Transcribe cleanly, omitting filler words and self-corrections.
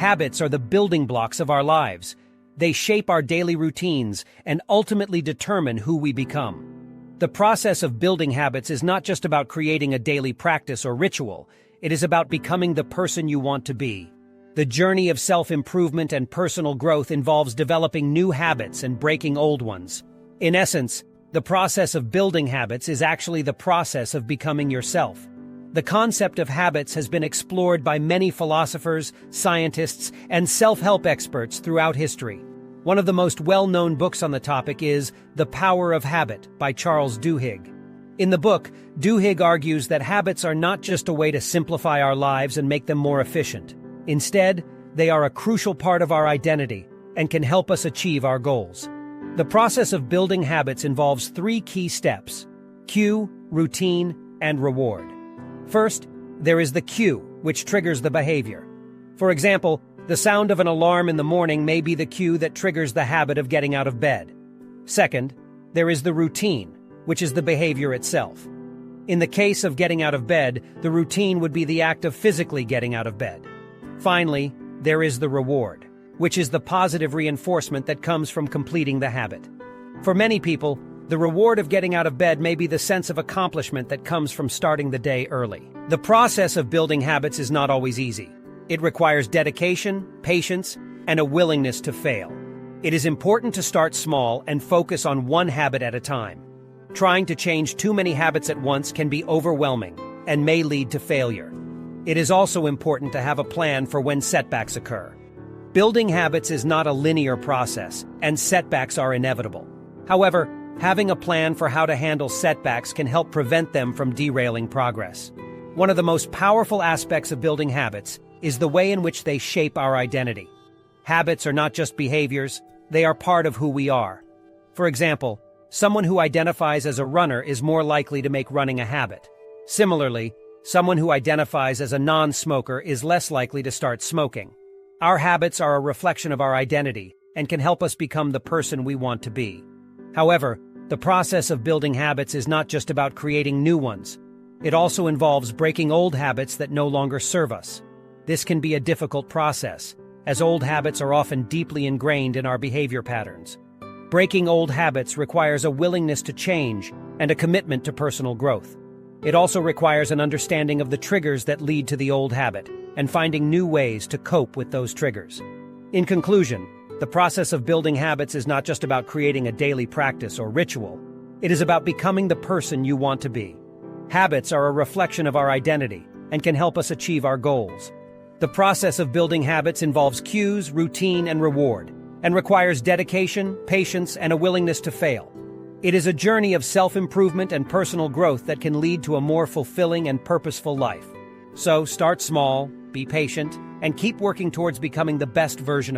Habits are the building blocks of our lives. They shape our daily routines and ultimately determine who we become. The process of building habits is not just about creating a daily practice or ritual. It is about becoming the person you want to be. The journey of self-improvement and personal growth involves developing new habits and breaking old ones. In essence, the process of building habits is actually the process of becoming yourself. The concept of habits has been explored by many philosophers, scientists, and self-help experts throughout history. One of the most well-known books on the topic is The Power of Habit by Charles Duhigg. In the book, Duhigg argues that habits are not just a way to simplify our lives and make them more efficient. Instead, they are a crucial part of our identity and can help us achieve our goals. The process of building habits involves three key steps: cue, routine, and reward. First, there is the cue, which triggers the behavior. For example, the sound of an alarm in the morning may be the cue that triggers the habit of getting out of bed. Second, there is the routine, which is the behavior itself. In the case of getting out of bed, the routine would be the act of physically getting out of bed. Finally, there is the reward, which is the positive reinforcement that comes from completing the habit. For many people, the reward of getting out of bed may be the sense of accomplishment that comes from starting the day early. The process of building habits is not always easy. It requires dedication, patience, and a willingness to fail. It is important to start small and focus on one habit at a time. Trying to change too many habits at once can be overwhelming and may lead to failure. It is also important to have a plan for when setbacks occur. Building habits is not a linear process, and setbacks are inevitable. However, having a plan for how to handle setbacks can help prevent them from derailing progress. One of the most powerful aspects of building habits is the way in which they shape our identity. Habits are not just behaviors, they are part of who we are. For example, someone who identifies as a runner is more likely to make running a habit. Similarly, someone who identifies as a non-smoker is less likely to start smoking. Our habits are a reflection of our identity and can help us become the person we want to be. However, the process of building habits is not just about creating new ones. It also involves breaking old habits that no longer serve us. This can be a difficult process, as old habits are often deeply ingrained in our behavior patterns. Breaking old habits requires a willingness to change and a commitment to personal growth. It also requires an understanding of the triggers that lead to the old habit and finding new ways to cope with those triggers. In conclusion, the process of building habits is not just about creating a daily practice or ritual. It is about becoming the person you want to be. Habits are a reflection of our identity and can help us achieve our goals. The process of building habits involves cues, routine, and reward, and requires dedication, patience, and a willingness to fail. It is a journey of self-improvement and personal growth that can lead to a more fulfilling and purposeful life. So start small, be patient, and keep working towards becoming the best version of yourself.